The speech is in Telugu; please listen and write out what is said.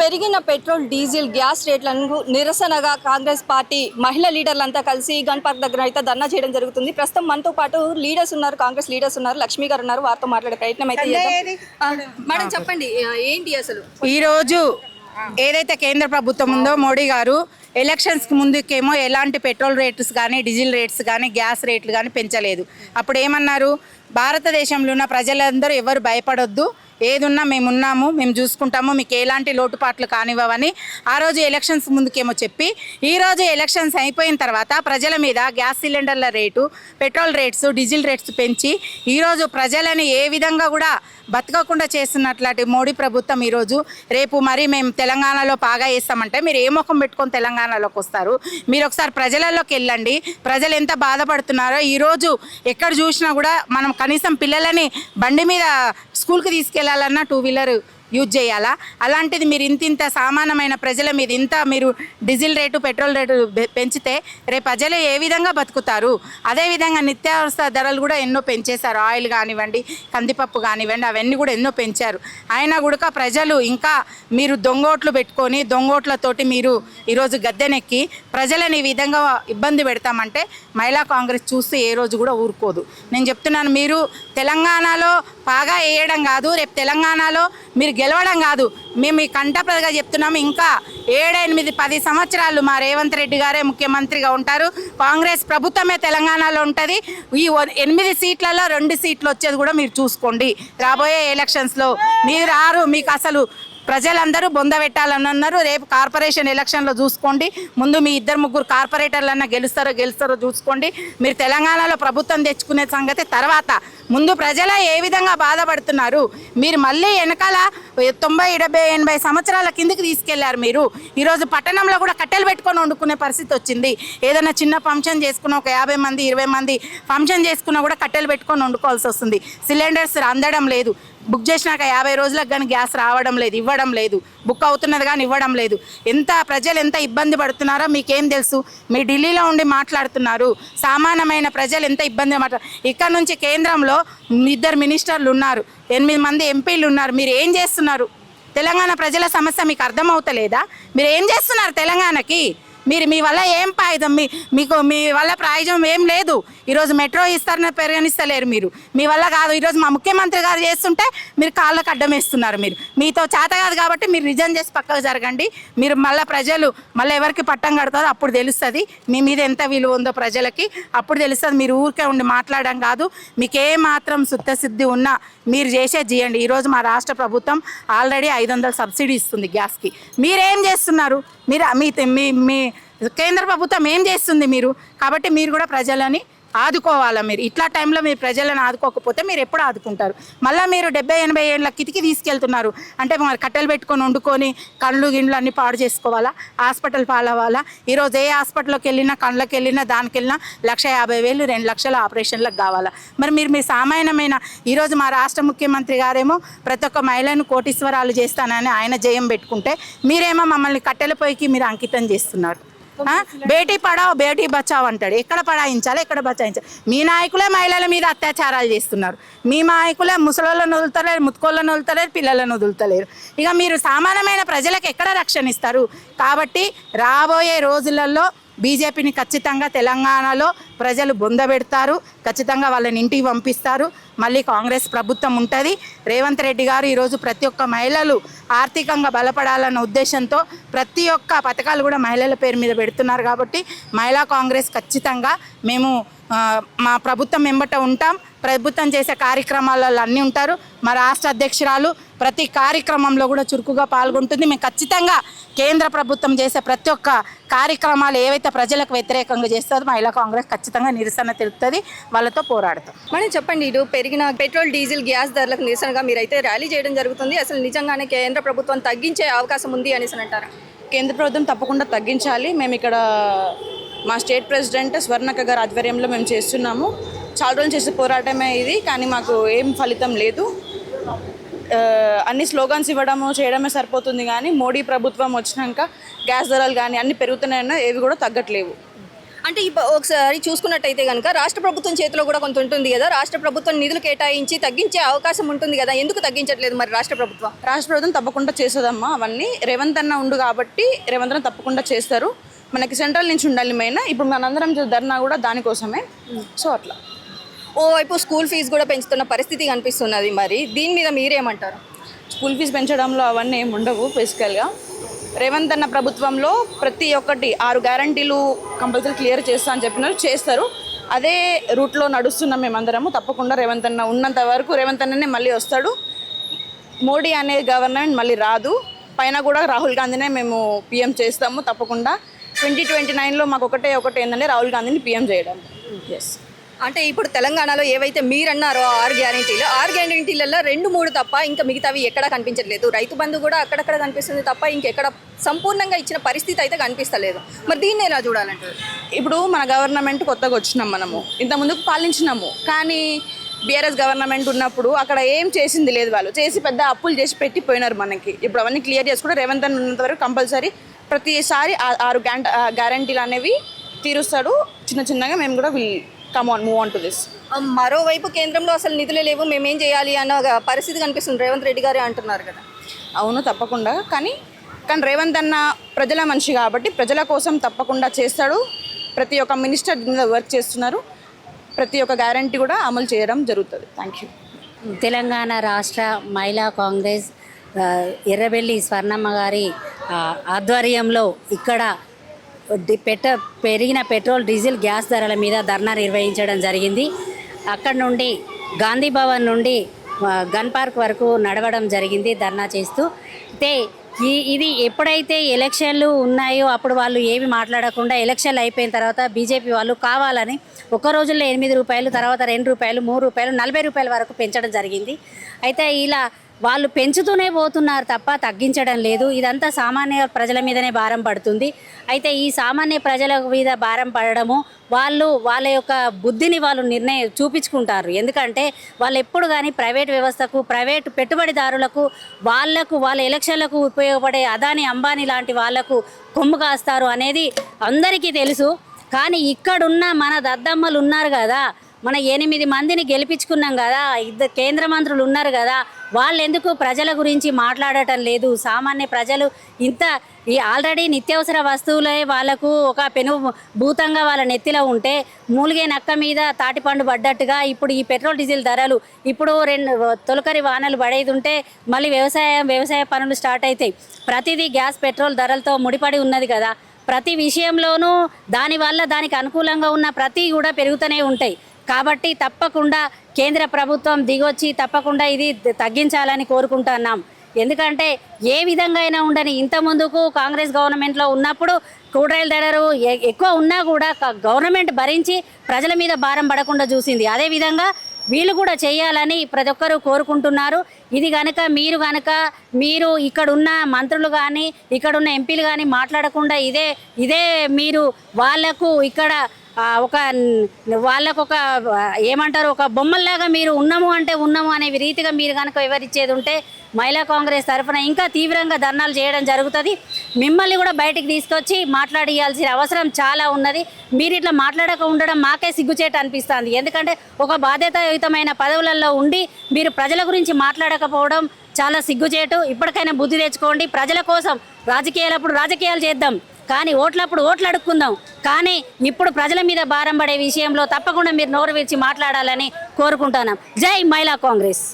పెరిగిన పెట్రోల్ డీజిల్ గ్యాస్ రేట్లను నిరసనగా కాంగ్రెస్ పార్టీ మహిళా లీడర్లంతా కలిసి గన్ పార్క్ దగ్గర అయితే ధర్నా చేయడం జరుగుతుంది. ప్రస్తుతం మనతో పాటు లీడర్స్ ఉన్నారు, కాంగ్రెస్ లీడర్స్ ఉన్నారు. లక్ష్మి గారు ఉన్నారు, వారితో మాట్లాడే ప్రయత్నం అయితే చేద్దాం. మేడం చెప్పండి, ఏంటి అసలు ఈరోజు ఏదైతే కేంద్ర ప్రభుత్వం ఉందో మోడీ గారు ఎలక్షన్స్కి ముందుకేమో ఎలాంటి పెట్రోల్ రేట్స్ కానీ డీజిల్ రేట్స్ కానీ గ్యాస్ రేట్లు కానీ పెంచలేదు. అప్పుడు ఏమన్నారు, భారతదేశంలో ఉన్న ప్రజలందరూ ఎవరు భయపడొద్దు, ఏదున్నా మేము ఉన్నాము, మేము చూసుకుంటాము, మీకు ఎలాంటి లోటుపాట్లు కానివ్వని ఆ రోజు ఎలక్షన్స్ ముందుకేమో చెప్పి, ఈరోజు ఎలక్షన్స్ అయిపోయిన తర్వాత ప్రజల మీద గ్యాస్ సిలిండర్ల rate, petrol rates, diesel rates పెంచి ఈరోజు ప్రజలని ఏ విధంగా కూడా బతకకుండా చేస్తున్నట్లాంటి మోడీ ప్రభుత్వం ఈరోజు రేపు మరి మేము తెలంగాణలో బాగా వేస్తామంటే మీరు ఏ ముఖం పెట్టుకొని తెలంగాణలోకి వస్తారు? మీరు ఒకసారి ప్రజలలోకి వెళ్ళండి, ప్రజలు ఎంత బాధపడుతున్నారో. ఈరోజు ఎక్కడ చూసినా కూడా మనం కనీసం పిల్లలని బండి మీద స్కూల్కి తీసుకెళ్లాలన్నా టూ వీలర్ యూజ్ చేయాలా? అలాంటిది మీరు ఇంత సామాన్యమైన ప్రజల మీద ఇంత మీరు డీజిల్ రేటు పెట్రోల్ రేటు పెంచితే రేపు ప్రజలు ఏ విధంగా బతుకుతారు? అదేవిధంగా నిత్యావసర ధరలు కూడా ఎన్నో పెంచేశారు. ఆయిల్ కానివ్వండి, కందిపప్పు కానివ్వండి, అవన్నీ కూడా ఎన్నో పెంచారు. అయినా కూడా ప్రజలు ఇంకా మీరు దొంగోట్లు పెట్టుకొని దొంగోట్లతోటి మీరు ఈరోజు గద్దెనెక్కి ప్రజలను ఈ విధంగా ఇబ్బంది పెడతామంటే మహిళా కాంగ్రెస్ చూస్తూ ఏ రోజు కూడా ఊరుకోదు. నేను చెప్తున్నాను, మీరు తెలంగాణలో బాగా వేయడం కాదు, రేపు తెలంగాణలో మీరు గెలవడం కాదు, మేము ఈ కంటప్రదగా చెప్తున్నాము. ఇంకా 7, 8, 10 సంవత్సరాలు మా రేవంత్ రెడ్డి గారే ముఖ్యమంత్రిగా ఉంటారు, కాంగ్రెస్ ప్రభుత్వమే తెలంగాణలో ఉంటుంది. ఈ 8 సీట్లలో 2 సీట్లు వచ్చేది కూడా మీరు చూసుకోండి. రాబోయే ఎలక్షన్స్లో మీరు రారు, మీకు అసలు ప్రజలందరూ బొంద పెట్టాలని అన్నారు. రేపు కార్పొరేషన్ ఎలక్షన్లో చూసుకోండి, ముందు మీ 2-3 కార్పొరేటర్లన్నా గెలుస్తారో చూసుకోండి. మీరు తెలంగాణలో ప్రభుత్వం తెచ్చుకునే సంగతి తర్వాత, ముందు ప్రజల ఏ విధంగా బాధపడుతున్నారు. మీరు మళ్ళీ వెనకాల 90, 70, 80 సంవత్సరాల కిందకి తీసుకెళ్లారు. మీరు ఈరోజు పట్టణంలో కూడా కట్టెలు పెట్టుకొని వండుకునే పరిస్థితి వచ్చింది. ఏదైనా చిన్న ఫంక్షన్ చేసుకున్న ఒక 50 మంది 20 మంది ఫంక్షన్ చేసుకున్నా కూడా కట్టెలు పెట్టుకొని వండుకోవాల్సి వస్తుంది. సిలిండర్స్ అందడం లేదు, బుక్ చేసినాక 50 రోజులకు కానీ గ్యాస్ రావడం లేదు, ఇవ్వడం లేదు, బుక్ అవుతున్నది కానీ ఇవ్వడం లేదు. ప్రజలు ఎంత ఇబ్బంది పడుతున్నారో మీకేం తెలుసు? మీ ఢిల్లీలో ఉండి మాట్లాడుతున్నారు, సామాన్యమైన ప్రజలు ఎంత ఇబ్బంది ఇక్కడ నుంచి కేంద్రంలో 2 మినిస్టర్లు ఉన్నారు, 8 మంది ఎంపీలు ఉన్నారు. మీరు ఏం చేస్తున్నారు? తెలంగాణ ప్రజల సమస్య మీకు అర్థమవుతలేదా? మీరు ఏం చేస్తున్నారు తెలంగాణకి? మీ వల్ల ఏం పాయిదం? మీ వల్ల ప్రయోజనం ఏం లేదు. ఈరోజు మెట్రో ఇస్తారని పరిగణిస్తలేరు. మీ వల్ల కాదు. ఈరోజు మా ముఖ్యమంత్రి గారు చేస్తుంటే మీరు కాళ్ళకు అడ్డం వేస్తున్నారు. మీతో చేత కాదు కాబట్టి మీరు రిజైన్ చేసి పక్కకు జరగండి. మీరు ప్రజలు ఎవరికి పట్టం కడతారో అప్పుడు తెలుస్తుంది మీ మీద ఎంత విలువ ఉందో ప్రజలకి, అప్పుడు తెలుస్తుంది. మీరు ఊరికే ఉండి మాట్లాడడం కాదు, మీకు ఏ మాత్రం శుద్ధసిద్ధి ఉన్నా మీరు చేసేది చేయండి. ఈరోజు మా రాష్ట్ర ప్రభుత్వం ఆల్రెడీ 500 సబ్సిడీ ఇస్తుంది గ్యాస్కి. మీరేం చేస్తున్నారు? మీ కేంద్ర ప్రభుత్వం ఏం చేస్తుంది? కాబట్టి మీరు కూడా ప్రజలని ఆదుకోవాలా. మీరు ఇట్లా టైంలో మీరు ప్రజలను ఆదుకోకపోతే మీరు ఎప్పుడు ఆదుకుంటారు? మళ్ళీ మీరు 70-80 ఏళ్ళ కిటికీ తీసుకెళ్తున్నారు అంటే మరి కట్టెలు పెట్టుకొని వండుకొని గిన్నెలు అన్నీ పాడు చేసుకోవాలా? హాస్పిటల్ పాలవ్వాలా? ఈరోజు ఏ హాస్పిటల్కి వెళ్ళినా, కళ్ళకి వెళ్ళినా, దానికి వెళ్ళినా 1,50,000 2 లక్షల ఆపరేషన్లకు కావాలా? మీ సామాన్యమైన ఈరోజు మా రాష్ట్ర ముఖ్యమంత్రి గారేమో ప్రతి ఒక్క మహిళను కోటీశ్వరాలు చేస్తానని ఆయన జయం పెట్టుకుంటే మీరేమో మమ్మల్ని కట్టెల పొయ్యికి మీరు అంకితం చేస్తున్నారు. బేటీ పడావ్ బేటీ బచావ్ అంటాడు. ఎక్కడ పడాయించాలి, ఎక్కడ బచాయించాలి? మీ నాయకులే మహిళల మీద అత్యాచారాలు చేస్తున్నారు. మీ నాయకులే ముసలోళ్ళను వదులుతలేరు, ముత్తుకోళ్ళను వదులుతలేరు, పిల్లలను వదులుతలేరు. ఇక మీరు సామాన్యమైన ప్రజలకు ఎక్కడ రక్షణ ఇస్తారు? కాబట్టి రాబోయే రోజులలో బీజేపీని ఖచ్చితంగా తెలంగాణలో ప్రజలు బొందబెడతారు, ఖచ్చితంగా వాళ్ళని ఇంటికి పంపిస్తారు. మళ్ళీ కాంగ్రెస్ ప్రభుత్వం ఉంటుంది. రేవంత్ రెడ్డి గారు ఈరోజు ప్రతి ఒక్క మహిళలు ఆర్థికంగా బలపడాలన్న ఉద్దేశంతో ప్రతి ఒక్క పథకాలు కూడా మహిళల పేరు మీద పెడుతున్నారు. కాబట్టి మహిళా కాంగ్రెస్ ఖచ్చితంగా మేము మా ప్రభుత్వం వెంబట ఉంటాం. ప్రభుత్వం చేసే కార్యక్రమాలలో అన్నీ ఉంటారు. మా రాష్ట్ర అధ్యక్షురాలు ప్రతి కార్యక్రమంలో కూడా చురుకుగా పాల్గొంటుంది. మేము ఖచ్చితంగా కేంద్ర ప్రభుత్వం చేసే ప్రతి ఒక్క కార్యక్రమాలు ఏవైతే ప్రజలకు వ్యతిరేకంగా చేస్తుందో మహిళా కాంగ్రెస్ ఖచ్చితంగా నిరసన తెలుపుతుంది, వాళ్ళతో పోరాడతాం. మనం చెప్పండి, ఇటు పెరిగిన పెట్రోల్ డీజిల్ గ్యాస్ ధరలకు నిరసనగా మీరైతే ర్యాలీ చేయడం జరుగుతుంది. అసలు నిజంగానే కేంద్ర ప్రభుత్వం తగ్గించే అవకాశం ఉంది అనేసి అంటారా? కేంద్ర ప్రభుత్వం తప్పకుండా తగ్గించాలి. మేము ఇక్కడ మా స్టేట్ ప్రెసిడెంట్ స్వర్ణక్క గారి ఆధ్వర్యంలో మేము చేస్తున్నాము. చాలా రోజులు చేసే పోరాటమే ఇది, కానీ మాకు ఏం ఫలితం లేదు. అన్ని స్లోగన్స్ ఇవ్వడము చేయడమే సరిపోతుంది, కానీ మోడీ ప్రభుత్వం వచ్చినాక గ్యాస్ ధరలు కానీ అన్ని పెరుగుతున్నాయన్నా ఏవి కూడా తగ్గట్లేవు. అంటే ఒకసారి చూసుకున్నట్టయితే కనుక రాష్ట్ర ప్రభుత్వం చేతిలో కూడా కొంత ఉంటుంది కదా, రాష్ట్ర ప్రభుత్వం నిధులు కేటాయించి తగ్గించే అవకాశం ఉంటుంది కదా, ఎందుకు తగ్గించట్లేదు మరి రాష్ట్ర ప్రభుత్వం? రాష్ట్ర ప్రభుత్వం తప్పకుండా చేస్తుందమ్మా అవన్నీ. రేవంత్ అన్న ఉండు కాబట్టి రేవంత్ అన్న తప్పకుండా చేస్తారు. మనకి సెంట్రల్ నుంచి ఉండాలి మెయిన్. ఇప్పుడు మనందరం ధర్నా కూడా దానికోసమే. సో అట్లా ఓవైపు స్కూల్ ఫీజు కూడా పెంచుతున్న పరిస్థితి కనిపిస్తున్నది, మరి దీని మీద మీరేమంటారు? స్కూల్ ఫీజు పెంచడంలో అవన్నీ ఏమి ఉండవు. బేసికల్గా రేవంత్ అన్న ప్రభుత్వంలో ప్రతి ఒక్కటి 6 గ్యారంటీలు కంపల్సరీ క్లియర్ చేస్తా అని చెప్పినారు, చేస్తారు. అదే రూట్లో నడుస్తున్నాం మేమందరము. తప్పకుండా రేవంత్ అన్న ఉన్నంత వరకు రేవంత్ అన్ననే మళ్ళీ వస్తాడు. మోడీ అనే గవర్నమెంట్ మళ్ళీ రాదు. పైన కూడా రాహుల్ గాంధీనే మేము పీఎం చేస్తాము తప్పకుండా. 2029లో మాకు ఒకటే ఏంటంటే రాహుల్ గాంధీని పీఎం చేయడం. ఎస్. అంటే ఇప్పుడు తెలంగాణలో ఏవైతే మీరన్నారో 6 గ్యారెంటీలలో 2-3 తప్ప ఇంకా మిగతావి ఎక్కడా కనిపించట్లేదు. రైతు బంధు కూడా అక్కడక్కడ కనిపిస్తుంది తప్ప ఇంకెక్కడ సంపూర్ణంగా ఇచ్చిన పరిస్థితి అయితే కనిపిస్తలేదు. మరి దీన్ని ఎలా చూడాలంటారు? ఇప్పుడు మన గవర్నమెంట్ కొత్తగా వచ్చినాం మనము, ఇంతకుముందుకు పాలించినాము. కానీ బీఆర్ఎస్ గవర్నమెంట్ ఉన్నప్పుడు అక్కడ ఏం చేసింది లేదు. వాళ్ళు చేసి పెద్ద అప్పులు చేసి పెట్టిపోయినారు మనకి. ఇప్పుడు అవన్నీ క్లియర్ చేసుకుంటే రేవంత్ అన్న ఉన్నంత వరకు కంపల్సరీ ప్రతిసారి 6 గ్యారంటీలు అనేవి తీరుస్తాడు. చిన్నగా మేము కూడా come on move on to this. మరోవైపు కేంద్రంలో అసలు నిధులే లేవు, మేమేం చేయాలి అన్న పరిస్థితి కనిపిస్తుంది. రేవంత్ రెడ్డి గారే అంటున్నారు కదా. అవును తప్పకుండా. కానీ రేవంత్ అన్న ప్రజల మనిషి కాబట్టి ప్రజల కోసం తప్పకుండా చేస్తాడు. ప్రతి ఒక్క మినిస్టర్ మీద వర్క్ చేస్తున్నారు. ప్రతి ఒక్క గ్యారంటీ కూడా అమలు చేయడం జరుగుతుంది. Thank you. తెలంగాణ రాష్ట్ర మహిళా కాంగ్రెస్ ఎర్రబెల్లి స్వర్ణమ్మ గారి ఆధ్వర్యంలో ఇక్కడ పెరిగిన పెట్రోల్, డీజిల్, గ్యాస్ ధరల మీద ధర్నా నిర్వహించడం జరిగింది. అక్కడ నుండి గాంధీ భవన్ నుండి గన్ పార్క్ వరకు నడవడం జరిగింది ధర్నా చేస్తూ. అయితే ఇది ఎప్పుడైతే ఎలక్షన్లు ఉన్నాయో అప్పుడు వాళ్ళు ఏమి మాట్లాడకుండా ఎలక్షన్లు అయిపోయిన తర్వాత బీజేపీ వాళ్ళు కావాలని ఒక రోజుల్లో 8 రూపాయలు, తర్వాత 2 రూపాయలు, 3 రూపాయలు, 40 రూపాయల వరకు పెంచడం జరిగింది. అయితే ఇలా వాళ్ళు పెంచుతూనే పోతున్నారు తప్ప తగ్గించడం లేదు. ఇదంతా సామాన్య ప్రజల మీదనే భారం పడుతుంది. అయితే ఈ సామాన్య ప్రజల మీద భారం పడడము వాళ్ళ యొక్క బుద్ధిని వాళ్ళు చూపించుకుంటారు. ఎందుకంటే వాళ్ళు ఎప్పుడు కానీ ప్రైవేట్ వ్యవస్థకు, ప్రైవేట్ పెట్టుబడిదారులకు, వాళ్ళ ఎలక్షన్లకు ఉపయోగపడే అదాని, అంబానీ లాంటి వాళ్లకు కొమ్ము కాస్తారు అనేది అందరికీ తెలుసు. కానీ ఇక్కడున్న మన దద్దమ్మలు ఉన్నారు కదా, మన 8 మందిని గెలిపించుకున్నాం కదా, 2 కేంద్ర మంత్రులు ఉన్నారు కదా, వాళ్ళు ఎందుకు ప్రజల గురించి మాట్లాడటం లేదు? సామాన్య ప్రజలు ఈ ఆల్రెడీ నిత్యావసర వస్తువులే వాళ్ళకు ఒక భూతంగా వాళ్ళ నెత్తిలో ఉంటే మూలిగే నక్క మీద తాటిపండు పడ్డట్టుగా ఇప్పుడు ఈ పెట్రోల్, డీజిల్ ధరలు ఇప్పుడు తొలకరి వానలు పడేది ఉంటే మళ్ళీ వ్యవసాయ పనులు స్టార్ట్ అవుతాయి. ప్రతిదీ గ్యాస్, పెట్రోల్ ధరలతో ముడిపడి ఉన్నది కదా. ప్రతి విషయంలోనూ దానివల్ల దానికి అనుకూలంగా ఉన్న ప్రతి కూడా పెరుగుతూనే ఉంటాయి. కాబట్టి తప్పకుండా కేంద్ర ప్రభుత్వం దిగొచ్చి తప్పకుండా ఇది తగ్గించాలని కోరుకుంటున్నాం. ఎందుకంటే ఏ విధంగా అయినా ఉండని, ఇంతకుముందుకు కాంగ్రెస్ గవర్నమెంట్లో ఉన్నప్పుడు కూరగాయల ధరలు ఎక్కువ ఉన్నా కూడా గవర్నమెంట్ భరించి ప్రజల మీద భారం పడకుండా చూసింది. అదేవిధంగా వీళ్ళు కూడా చేయాలని ప్రతి ఒక్కరూ కోరుకుంటున్నారు. ఇది కనుక మీరు ఇక్కడున్న మంత్రులు కానీ ఇక్కడున్న ఎంపీలు కానీ మాట్లాడకుండా ఇదే మీరు వాళ్ళకు ఇక్కడ వాళ్ళకు ఏమంటారు, ఒక బొమ్మల్లాగా మీరు ఉన్నాము అంటే ఉన్నాము అనే రీతిగా మీరు కనుక వివరించేది ఉంటే మహిళా కాంగ్రెస్ తరఫున ఇంకా తీవ్రంగా ధర్నాలు చేయడం జరుగుతుంది. మిమ్మల్ని కూడా బయటికి తీసుకొచ్చి మాట్లాడియాల్సిన అవసరం చాలా ఉన్నది. మీరు ఇట్లా మాట్లాడక ఉండడం మాకే సిగ్గుచేట అనిపిస్తుంది. ఎందుకంటే ఒక బాధ్యతాయుతమైన పదవులలో ఉండి మీరు ప్రజల గురించి మాట్లాడకపోవడం చాలా సిగ్గుచేటు. ఇప్పటికైనా బుద్ధి తెచ్చుకోండి. ప్రజల కోసం రాజకీయాలప్పుడు రాజకీయాలు చేద్దాం, కానీ ఓట్లప్పుడు ఓట్లు అడుక్కుందాం. కానీ ఇప్పుడు ప్రజల మీద భారం పడే విషయంలో తప్పకుండా మీరు నోరు విడిచి మాట్లాడాలని కోరుకుంటున్నాం. జై మహిళా కాంగ్రెస్.